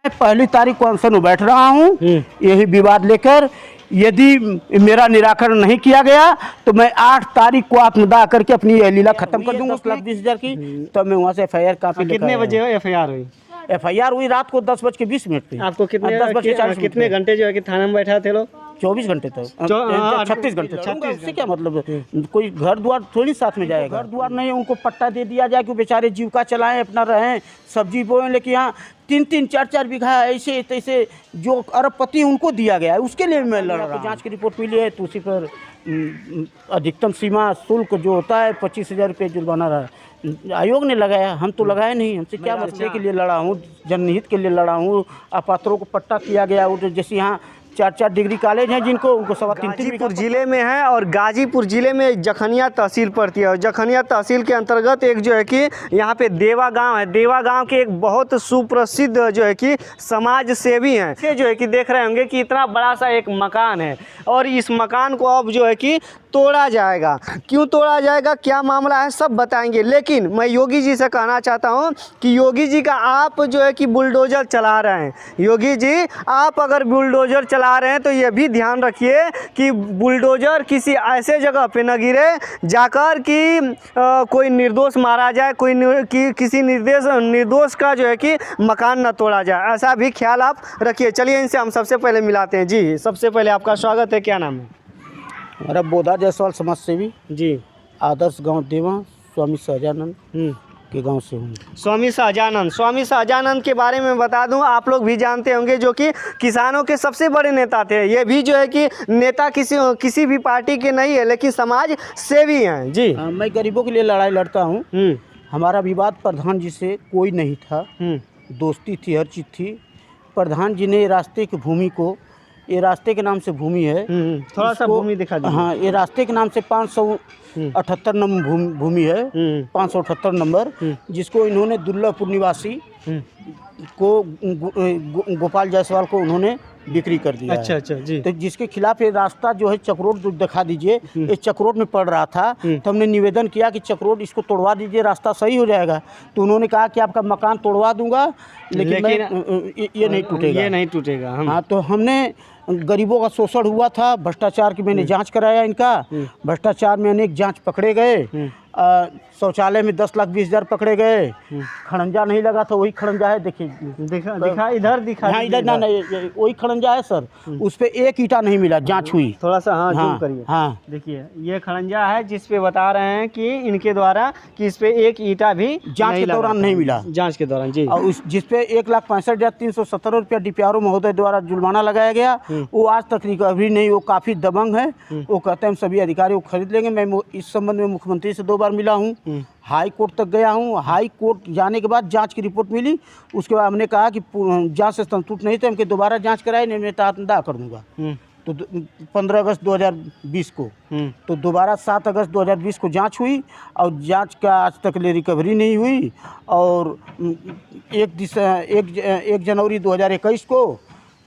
मैं पहली तारीख को अनशन में बैठ रहा हूँ यही विवाद लेकर। यदि मेरा निराकरण नहीं किया गया तो मैं 8 तारीख को आत्मदाह करके अपनी यह लीला खत्म कर दूंगा। 10,20,000 की तब मैं वहाँ से FIR कापी। कितने बजे FIR हुई? FIR हुई रात को 10:20 पे। आपको कितने घंटे जो है कि थाने में बैठा थे लोग? 24 घंटे तक, 36 घंटे। उससे क्या मतलब, कोई घर द्वार थोड़ी साथ में जाएगा। घर द्वार नहीं, उनको पट्टा दे दिया जाए कि बेचारे जीविका चलाएं, अपना रहें, सब्जी बोएं। लेकिन यहाँ 3-3, 4-4 बीघा ऐसे तैसे जो अरबपति उनको दिया गया है, उसके लिए मैं लड़ रहा हूँ। जाँच की रिपोर्ट मिली है तो उसी पर अधिकतम सीमा शुल्क जो होता है 25,000 रुपये जुर्माना रहा आयोग ने लगाया। हम तो लगाए नहीं। हमसे क्या मसले के लिए लड़ा हूँ, जनहित के लिए लड़ा हूँ। अपात्रों को पट्टा किया गया। जैसे यहाँ 4-4 डिग्री कॉलेज हैं जिनको, उनको 3.25 गाजीपुर जिले में है और गाजीपुर जिले में जखनिया तहसील पड़ती है। और जखनिया तहसील के अंतर्गत एक जो है कि यहाँ पे देवा गांव है। देवा गांव के एक बहुत सुप्रसिद्ध जो है कि समाज सेवी हैं। ये जो है कि देख रहे होंगे कि इतना बड़ा सा एक मकान है और इस मकान को अब जो है कि तोड़ा जाएगा। क्यों तोड़ा जाएगा, क्या मामला है, सब बताएंगे। लेकिन मैं योगी जी से कहना चाहता हूं कि योगी जी का आप जो है कि बुलडोजर चला रहे हैं। योगी जी, आप अगर बुलडोजर चला रहे हैं तो ये भी ध्यान रखिए कि बुलडोजर किसी ऐसे जगह पे न गिरे जाकर कि कोई निर्दोष मारा जाए, किसी निर्दोष का जो है कि मकान न तोड़ा जाए। ऐसा भी ख्याल आप रखिए। चलिए इनसे हम सबसे पहले मिलाते हैं। जी, सबसे पहले आपका स्वागत है। क्या नाम है? मेरा बोधा जायसवाल समाज सेवी जी, आदर्श गांव देवा, स्वामी सहजानंद के गांव से हूँ। स्वामी सहजानंद के बारे में बता दूं, आप लोग भी जानते होंगे, जो कि किसानों के सबसे बड़े नेता थे। ये भी जो है कि नेता किसी भी पार्टी के नहीं है, लेकिन समाज सेवी हैं। जी, मैं गरीबों के लिए लड़ाई लड़ता हूँ। हमारा विवाद प्रधान जी से कोई नहीं था। दोस्ती थी, हर चीज़ थी। प्रधान जी ने रास्ते की भूमि को, ये रास्ते के नाम से भूमि है, थोड़ा सा भूमि दिखा दीजिए। हाँ, ये रास्ते के नाम से 578 नंबर भूमि है, 578 नंबर, जिसको इन्होंने दुर्लभपुर निवासी को गोपाल जायसवाल को उन्होंने बिक्री कर दिया। अच्छा जी। तो जिसके खिलाफ ये रास्ता जो है चक्रोड दिखा दीजिए, ये चक्रोड में पड़ रहा था। तो हमने निवेदन किया कि चक्रोड इसको तोड़वा दीजिए, रास्ता सही हो जाएगा। तो उन्होंने कहा कि आपका मकान तोड़वा दूंगा, लेकिन ये नहीं टूटेगा। ये नहीं टूटेगा। हाँ, तो हमने गरीबों का शोषण हुआ था, भ्रष्टाचार की मैंने जांच कराया इनका। भ्रष्टाचार में अनेक जांच पकड़े गए। शौचालय में 10,20,000 पकड़े गए। खड़ंजा नहीं लगा था, वही खड़ंजा है, देखिए दिखा इधर दिखा। हाँ, इधर ना, वही खड़ंजा है सर। उस पे एक ईंटा नहीं मिला, जांच हुई। थोड़ा सा जूम करिए। हाँ, देखिए ये खड़ंजा है जिस पे बता रहे हैं कि इनके द्वारा कि इस पे एक ईंटा भी जांच के दौरान नहीं मिला। जांच के दौरान जी। और जिस पे 1,65,317 रुपया DPRO महोदय द्वारा जुर्माना लगाया गया, वो आज तक रिकवरी नहीं। वो काफ़ी दबंग है। वो कहते हैं हम सभी अधिकारियों को खरीद लेंगे। मैं इस संबंध में मुख्यमंत्री से 2 बार मिला हूँ, हाई कोर्ट तक गया हूँ। हाई कोर्ट जाने के बाद जांच की रिपोर्ट मिली। उसके बाद हमने कहा कि जांच से संतुष्ट नहीं थे, हमके दोबारा जांच कराए, नहीं मैं आत्मदाह कर दूंगा। तो 15 अगस्त 2020 को, तो दोबारा 7 अगस्त 2020 को जांच हुई और जांच का आज तक ले रिकवरी नहीं हुई। और 1 जनवरी 2021 को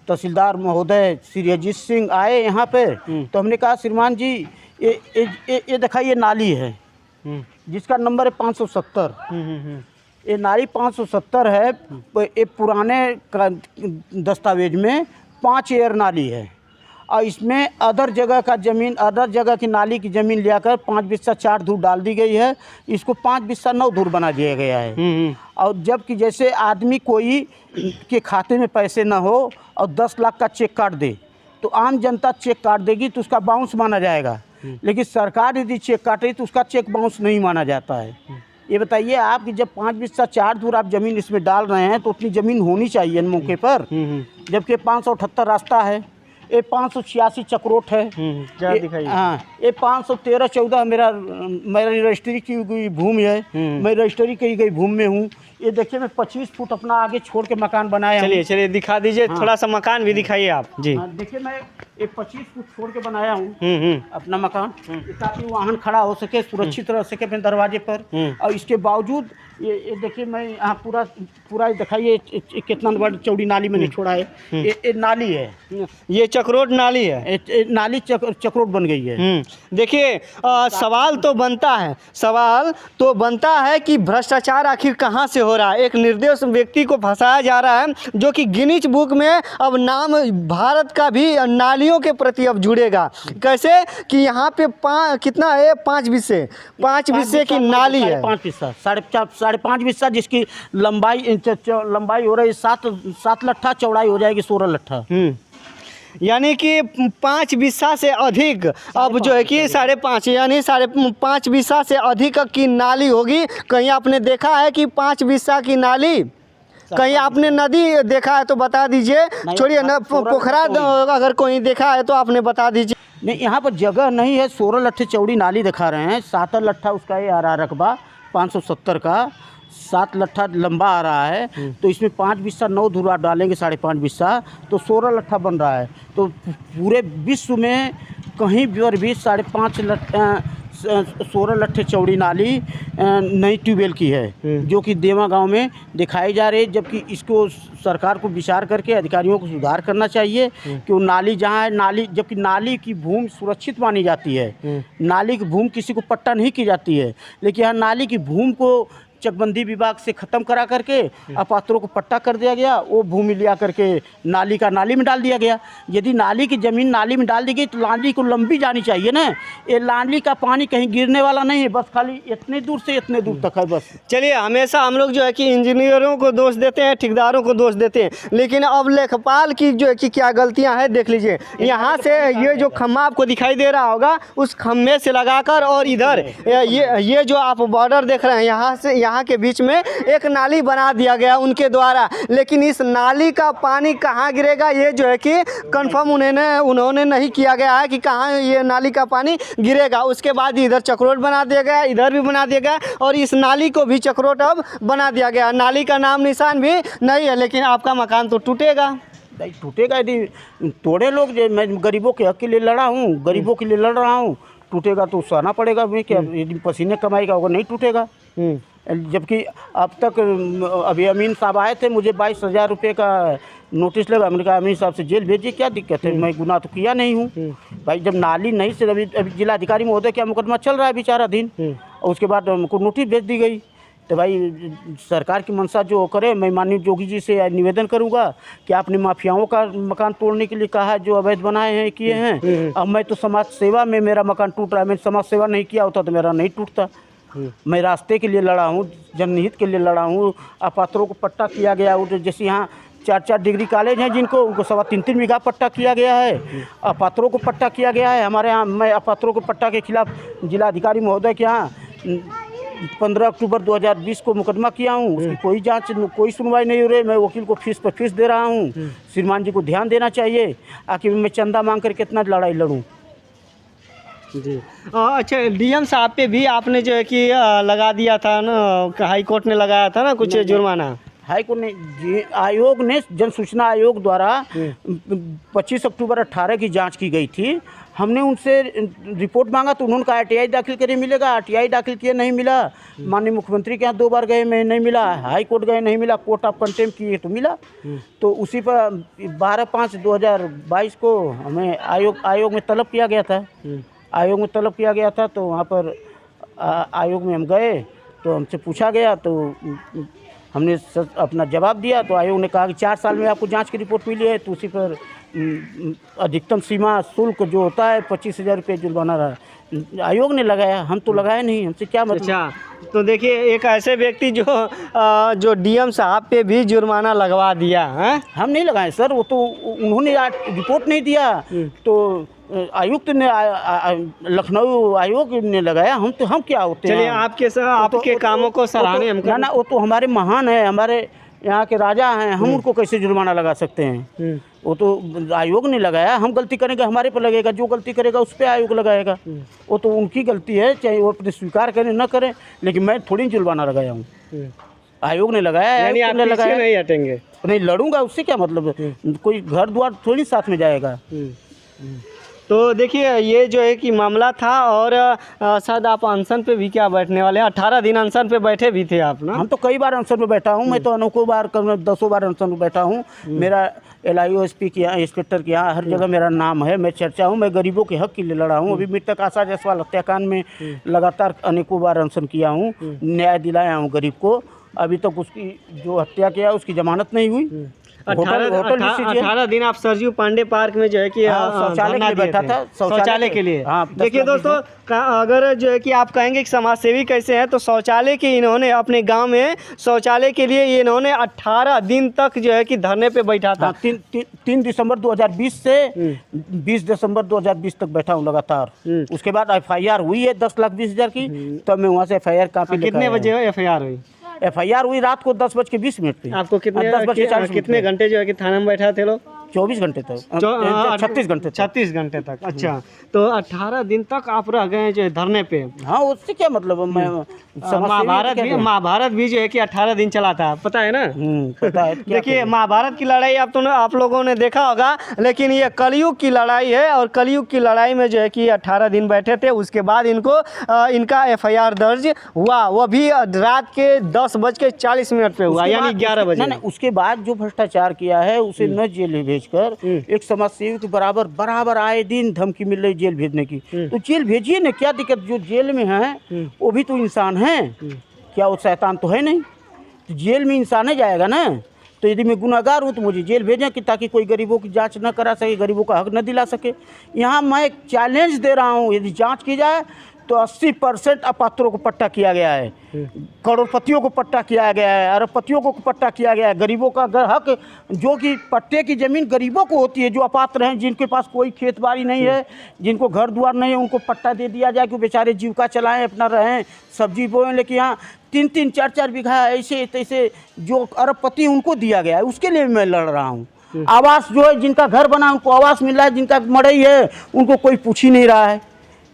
तहसीलदार महोदय श्री अजीत सिंह आए यहाँ पे। तो हमने कहा श्रीमान जी, ये दिखाइए नाली है जिसका नंबर है 570। ये नाली 570 है। ये पुराने दस्तावेज में 5 एयर नाली है और इसमें अदर जगह की नाली की ज़मीन लियाकर 5 बिस्सा 4 धूर डाल दी गई है। इसको 5 बिस्सा 9 धूर बना दिया गया है। और जबकि जैसे आदमी कोई के खाते में पैसे ना हो और 10 लाख का चेक काट दे तो आम जनता चेक काट देगी तो उसका बाउंस माना जाएगा। लेकिन सरकार यदि चेक काटे तो उसका चेक बाउंस नहीं माना जाता है। ये बताइए आप कि जब 5 बिस्सा 4 धूर आप ज़मीन इसमें डाल रहे हैं तो उतनी ज़मीन होनी चाहिए मौके पर। जबकि 578 रास्ता है, ये 586 चक्रोट है। हाँ, ये 513-14 मेरा रजिस्ट्री की गई भूमि है। मैं रजिस्ट्री की गई भूमि में हूँ। ये देखिए मैं 25 फुट अपना आगे छोड़ के मकान बनाया। चलिए दिखा दीजिए। थोड़ा सा मकान भी दिखाइए आप। जी, देखिए मैं ये 25 फुट छोड़ के बनाया हूँ अपना मकान, ताकि वाहन खड़ा हो सके, सुरक्षित रह सके अपने दरवाजे पर। और इसके बावजूद ये देखिए, मैं यहाँ पूरा दिखाइए कितना बड़ी चौड़ी नाली मैंने छोड़ा है। ये नाली है, ये चक्रोट नाली है, नाली चक्रोट बन गई है। देखिए सवाल तो बनता है कि भ्रष्टाचार आखिर कहाँ से हो रहा है। एक निर्दोष व्यक्ति को फंसाया जा रहा है, जो कि गिनीज बुक में अब नाम भारत का भी नालियों के प्रति अब जुड़ेगा। कैसे कि यहाँ पे कितना है, 5 बिस्से की नाली है, 5 बिस्सा, 5.5 बिस्सा, जिसकी लंबाई हो रही है 7 लट्ठा, चौड़ाई हो जाएगी 16 लट्ठा। यानी कि 5 बिस्सा से अधिक अब जो है कि 5.5 यानी 5.5 बिस्सा से अधिक की नाली होगी। कहीं आपने देखा है कि 5 बिस्सा की नाली, कहीं आपने नदी देखा है तो बता दीजिए, छोड़िए न, पोखरा अगर कोई देखा है तो आपने बता दीजिए। नहीं, यहाँ पर जगह नहीं है। 16 लट्ठे चौड़ी नाली दिखा रहे हैं, 7 लट्ठा उसका ये आ रहा रकबा 570 का, 7 लट्ठा लंबा आ रहा है। तो इसमें 5 बिस्सा 9 धुरा डालेंगे, 5.5 बिस्सा, तो 16 लट्ठा बन रहा है। तो पूरे विश्व में कहीं पर भी 16 लट्ठे चौड़ी नाली नई ट्यूबवेल की है, जो कि देवा गांव में दिखाई जा रही है। जबकि इसको सरकार को विचार करके अधिकारियों को सुधार करना चाहिए कि वो नाली जहाँ है, नाली, जबकि नाली की भूमि सुरक्षित मानी जाती है, नाली की भूमि किसी को पट्टा नहीं की जाती है, लेकिन यहाँ नाली की भूमि को चकबंदी विभाग से ख़त्म करा करके अपात्रों को पट्टा कर दिया गया। वो भूमि लिया करके नाली में डाल दिया गया। यदि नाली की ज़मीन नाली में डाल दी गई तो नाली को लंबी जानी चाहिए ना। ये नाली का पानी कहीं गिरने वाला नहीं है, बस खाली इतने दूर से इतने दूर तक है बस। चलिए, हमेशा हम लोग जो है कि इंजीनियरों को दोष देते हैं, ठेकेदारों को दोष देते हैं, लेकिन अब लेखपाल की जो है कि क्या गलतियाँ हैं देख लीजिए। यहाँ से ये जो खम्भा आपको दिखाई दे रहा होगा, उस खम्भे से लगाकर और इधर ये जो आप बॉर्डर देख रहे हैं, यहाँ से यहाँ के बीच में एक नाली बना दिया गया उनके द्वारा। लेकिन इस नाली का पानी कहाँ गिरेगा, ये जो है कि कंफर्म उन्होंने नहीं किया गया है कि कहाँ ये नाली का पानी गिरेगा। उसके बाद इधर चक्रोट बना दिया गया, इधर भी बना दिया गया, और इस नाली को भी चक्रोट अब बना दिया गया। नाली का नाम निशान भी नहीं है, लेकिन आपका मकान तो टूटेगा। टूटेगा यदि तोड़े लोग। मैं गरीबों के हक के लिए लड़ा हूँ, गरीबों के लिए लड़ रहा हूँ। टूटेगा तो सहना पड़ेगा मैं, क्या यदि पसीने कमाएगा होगा, नहीं टूटेगा। जबकि अब तक अभी अमीन साहब आए थे, मुझे 22,000 रुपये का नोटिस लगा। मैंने कहा अमीन साहब से जेल भेजिए, क्या दिक्कत है, मैं गुनाह तो किया नहीं हूँ भाई। जब नाली नहीं से अभी जिलाधिकारी महोदय क्या मुकदमा चल रहा है बेचाराधीन, और उसके बाद हमको नोटिस भेज दी गई। तो भाई सरकार की मंशा जो करे, मैं माननीय जोगी जी से निवेदन करूंगा कि आपने माफियाओं का मकान तोड़ने के लिए कहा है, जो अवैध बनाए हैं किए हैं। अब मैं तो समाज सेवा में मेरा मकान टूट रहा है, मैं समाज सेवा नहीं किया होता तो मेरा नहीं टूटता। मैं रास्ते के लिए लड़ा हूँ, जनहित के लिए लड़ा हूँ। अपात्रों को पट्टा किया गया, जैसे यहाँ 4-4 डिग्री कॉलेज हैं जिनको, उनको 3.25 बीघा पट्टा किया गया है। अपात्रों को पट्टा किया गया है हमारे यहाँ। मैं अपात्रों को पट्टा के खिलाफ जिलाधिकारी महोदय के यहाँ 15 अक्टूबर 2020 को मुकदमा किया हूँ। उसकी कोई जांच, कोई सुनवाई नहीं हो रही। मैं वकील को फीस पर फीस दे रहा हूँ। श्रीमान जी को ध्यान देना चाहिए। आखिर मैं चंदा मांग कर कितना लड़ाई लड़ूँ जी। अच्छा, डीएम साहब पे भी आपने जो है कि लगा दिया था ना, हाई कोर्ट ने लगाया था ना कुछ जुर्माना। हाई कोर्ट ने, आयोग ने, जन सूचना आयोग द्वारा 25 अक्टूबर 18 की जांच की गई थी। हमने उनसे रिपोर्ट मांगा तो उन्होंने कहा आरटीआई दाखिल करिए, मिलेगा। आरटीआई दाखिल किए, नहीं मिला। माननीय मुख्यमंत्री के यहाँ 2 बार गए, मैं नहीं मिला। हाई कोर्ट गए, नहीं मिला। कोर्ट ऑफ कंटेम्प्ट किए तो मिला। तो उसी पर 12/5/2022 को हमें आयोग में तलब किया गया था। आयोग में तलब किया गया था, तो वहाँ पर आयोग में हम गए तो हमसे पूछा गया, तो हमने अपना जवाब दिया। तो आयोग ने कहा कि 4 साल में आपको जांच की रिपोर्ट मिली है, तो उसी पर अधिकतम सीमा शुल्क जो होता है 25,000 रुपये जुर्माना रहा। आयोग ने लगाया, हम तो लगाए नहीं, हमसे क्या मतलब। अच्छा, तो देखिए एक ऐसे व्यक्ति जो डीएम साहब पे भी जुर्माना लगवा दिया है। हम नहीं लगाए सर, वो तो उन्होंने रिपोर्ट नहीं दिया, तो आयुक्त ने, लखनऊ आयोग ने लगाया। हम क्या होते हैं। चलिए, आपके कामों को सराहने हम ना, वो तो हमारे महान है, हमारे यहाँ के राजा हैं। हम उनको कैसे जुर्माना लगा सकते हैं। वो तो आयोग ने लगाया। हम गलती करेंगे हमारे पर लगेगा, जो गलती करेगा उस पर आयोग लगाएगा। वो तो उनकी गलती है, चाहे वो अपने स्वीकार करें न करें, लेकिन मैं थोड़ी जुर्माना लगाया हूँ। आयोग ने लगाया, आयोग ने लगाया। नहीं हटेंगे, नहीं लड़ूंगा, उससे क्या मतलब है। कोई घर द्वार थोड़ी साथ में जाएगा। तो देखिए ये जो है कि मामला था, और शायद आप अनशन पे भी क्या बैठने वाले हैं, 18 दिन अनशन पे बैठे भी थे आप ना? हम तो कई बार अनशन पे बैठा हूँ, मैं तो अनेकों बार 10 बार अनशन पे बैठा हूँ। मेरा LIO SP के यहाँ, इंस्पेक्टर के यहाँ हर जगह मेरा नाम है, मैं चर्चा हूँ, मैं गरीबों के हक के लिए लड़ा हूँ। अभी मृतक आशा जायसवाल हत्याकांड में लगातार अनेकों बार अनशन किया हूँ, न्याय दिलाया हूँ गरीब को। अभी तक उसकी जो हत्या किया उसकी जमानत नहीं हुई। 18 दिन आप सरजू पांडे पार्क में जो है कि शौचालय के लिए बैठा था, शौचालय के लिए। हाँ, देखिए दोस्तों, अगर जो है कि आप कहेंगे कि समाजसेवी कैसे हैं, तो शौचालय के इन्होंने अपने गांव में शौचालय के लिए ये इन्होंने 18 दिन तक जो है कि धरने पे बैठा था। 3 दिसंबर 2020 से 20 दिसंबर 2020 तक बैठा हूँ लगातार। उसके बाद FIR हुई है 10,20,000 की, तब मैं वहाँ से FIR काफी। कितने बजे FIR हुई? FIR हुई रात को 10:20 पे। आपको कितने घंटे जो है कि थाने में बैठा थे लोग? 24 घंटे तक, 36 घंटे तक। अच्छा, तो 18 दिन तक आप रह गए जो धरने पे। हाँ, उससे क्या मतलब है? मैं महाभारत भी जो है कि 18 दिन चला था, पता है ना? पता है। देखिए महाभारत की लड़ाई आप लोगों ने देखा होगा, लेकिन ये कलयुग की लड़ाई है, और कलयुग की लड़ाई में जो है कि 18 दिन बैठे थे। उसके बाद इनका FIR दर्ज हुआ, वो भी रात के 10:40 पे हुआ, यानी 11 बजे। नहीं, उसके बाद जो भ्रष्टाचार किया है उसे न जेल भेजकर एक समाजसेवी के बराबर आए दिन धमकी मिल रही जेल भेजने की। तो जेल भेजिए ना, क्या दिक्कत? जो जेल में है वो भी तो इंसान है, क्या वो शैतान तो है नहीं? तो जेल में इंसान ही जाएगा ना। तो यदि मैं गुनाहगार हूँ तो मुझे जेल भेजें कि ताकि कोई गरीबों की जांच न करा सके, गरीबों का हक न दिला सके। यहाँ मैं एक चैलेंज दे रहा हूँ, यदि जांच की जाए तो 80% अपात्रों को पट्टा किया गया है, करोड़पतियों को पट्टा किया गया है, अरबपतियों को पट्टा किया गया है। गरीबों का हक, जो कि पट्टे की ज़मीन गरीबों को होती है, जो अपात्र हैं, जिनके पास कोई खेत बाड़ी नहीं है, जिनको घर द्वार नहीं है, उनको पट्टा दे दिया जाए कि बेचारे जीविका चलाएं, अपना रहें, सब्जी बोएं। लेकिन यहाँ 3-3, 4-4 बीघा ऐसे तैसे जो अरबपति उनको दिया गया है, उसके लिए मैं लड़ रहा हूँ। आवास जो है, जिनका घर बना उनको आवास मिल रहा है, जिनका मड़ई है उनको कोई पूछ ही नहीं रहा है,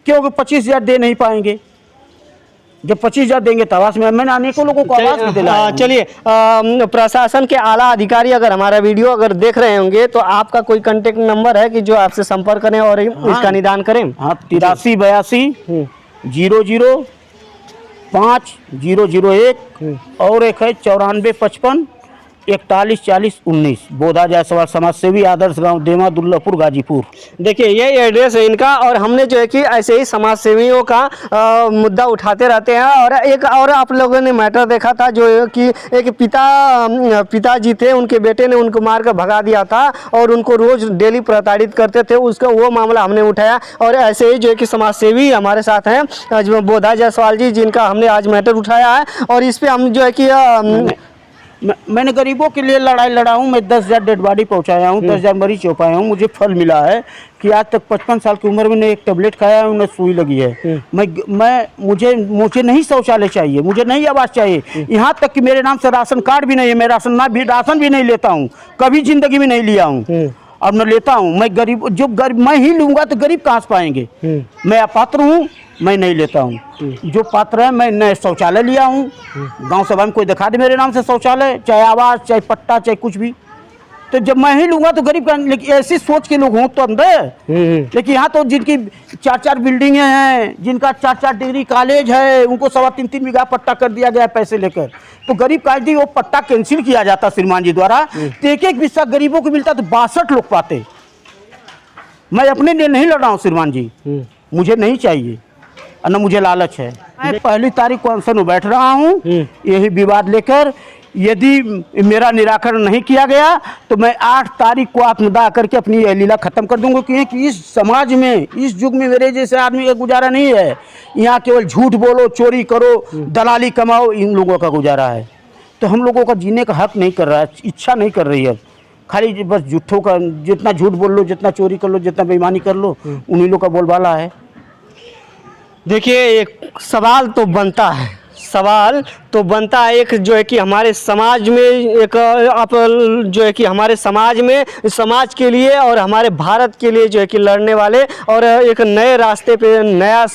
क्योंकि 25,000 दे नहीं पाएंगे। जब 25,000 देंगे तो आवास में, मैंने अनेकों लोगों को आवास भी दिलाया। चलिए, प्रशासन के आला अधिकारी अगर हमारा वीडियो अगर देख रहे होंगे तो आपका कोई कांटेक्ट नंबर है कि जो आपसे संपर्क करें और इसका निदान करें? हाँ, 8382 00 5001 और एक है 9455 41 40 19। बोधा जायसवाल समाजसेवी, आदर्श गांव, देवा दुल्लापुर, गाजीपुर। देखिए ये एड्रेस है इनका, और हमने जो है कि ऐसे ही समाजसेवियों का मुद्दा उठाते रहते हैं। और एक और आप लोगों ने मैटर देखा था, जो कि एक पिताजी थे, उनके बेटे ने उनको मार कर भगा दिया था और उनको रोज डेली प्रताड़ित करते थे, उसका वो मामला हमने उठाया। और ऐसे ही जो है कि समाजसेवी हमारे साथ हैं बोधा जायसवाल जी, जिनका हमने आज मैटर उठाया है। और इस पर हम जो है कि मैंने गरीबों के लिए लड़ाई लड़ा हूँ। मैं 10,000 डेड बॉडी पहुँचाया हूँ, 10,000 मरीज चौपाया हूँ। मुझे फल मिला है कि आज तक 55 साल की उम्र में एक टेबलेट खाया है, उन्हें सुई लगी है। मुझे नहीं शौचालय चाहिए, मुझे नहीं आवास चाहिए। यहाँ तक कि मेरे नाम से राशन कार्ड भी नहीं है, मैं राशन भी नहीं लेता हूँ, कभी जिंदगी में नहीं लिया हूँ और न लेता हूँ। मैं गरीब मैं ही लूँगा तो गरीब कहाँ से पाएंगे? मैं अपात्र हूँ, मैं नहीं लेता हूँ। जो पात्र है, मैं नए शौचालय लिया हूँ। गांव सभा में कोई दिखा दे मेरे नाम से शौचालय, चाहे आवास, चाहे पट्टा, चाहे कुछ भी। तो जब मैं ही लूँगा तो गरीब का। लेकिन ऐसी सोच के लोग हों तो अंदर। लेकिन यहाँ तो जिनकी 4-4 बिल्डिंगें हैं, जिनका 4-4 डिग्री कॉलेज है, उनको 3.25 बीघा पट्टा कर दिया गया पैसे लेकर। तो गरीब का यदि वो पट्टा कैंसिल किया जाता श्रीमान जी द्वारा, तो एक हिस्सा गरीबों को मिलता तो 62 लोग पाते। मैं अपने लिए नहीं लड़ रहा हूँ श्रीमान जी, मुझे नहीं चाहिए और न मुझे लालच है। मैं 1 तारीख को अनशन में बैठ रहा हूँ यही विवाद लेकर। यदि मेरा निराकरण नहीं किया गया तो मैं 8 तारीख को आत्मदाह करके अपनी यह लीला खत्म कर दूंगा। क्योंकि इस समाज में, इस युग में मेरे जैसे आदमी का गुजारा नहीं है। यहाँ केवल झूठ बोलो, चोरी करो, दलाली कमाओ, इन लोगों का गुजारा है। तो हम लोगों का जीने का हक नहीं कर रहा है, इच्छा नहीं कर रही है। खाली बस झूठों का, जितना झूठ बोल लो, जितना चोरी कर लो, जितना बेईमानी कर लो, उन्हीं लोग का बोलबाला है। देखिए, एक सवाल तो बनता है, एक जो है कि हमारे समाज में एक आप जो है कि हमारे समाज में, समाज के लिए और हमारे भारत के लिए जो है कि लड़ने वाले और एक नए रास्ते पे, नया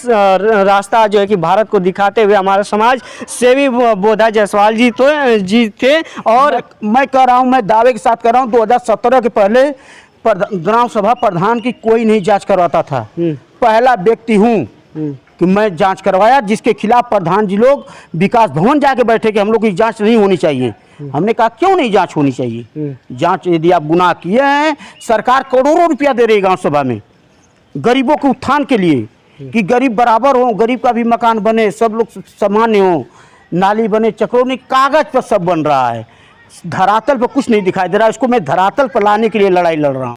रास्ता जो है कि भारत को दिखाते हुए हमारा समाज सेवी बोधा जायसवाल जी थे। और मैं कह रहा हूँ, मैं दावे के साथ कह रहा हूँ, 2017 के पहले ग्राम सभा प्रधान की कोई नहीं जांच करवाता था। पहला व्यक्ति हूँ कि मैं जांच करवाया, जिसके खिलाफ प्रधान जी लोग विकास भवन जाके बैठे कि हम लोग की जांच नहीं होनी चाहिए। हमने कहा क्यों नहीं जांच होनी चाहिए? जांच यदि आप गुनाह किए हैं, सरकार करोड़ों रुपया दे रही गांव सभा में गरीबों के उत्थान के लिए, कि गरीब बराबर हो, गरीब का भी मकान बने, सब लोग सामान्य हो, नाली बने, चक्रों कागज पर सब बन रहा है, धरातल पर कुछ नहीं दिखाई दे रहा है। इसको मैं धरातल पर लाने के लिए लड़ाई लड़ रहा हूँ।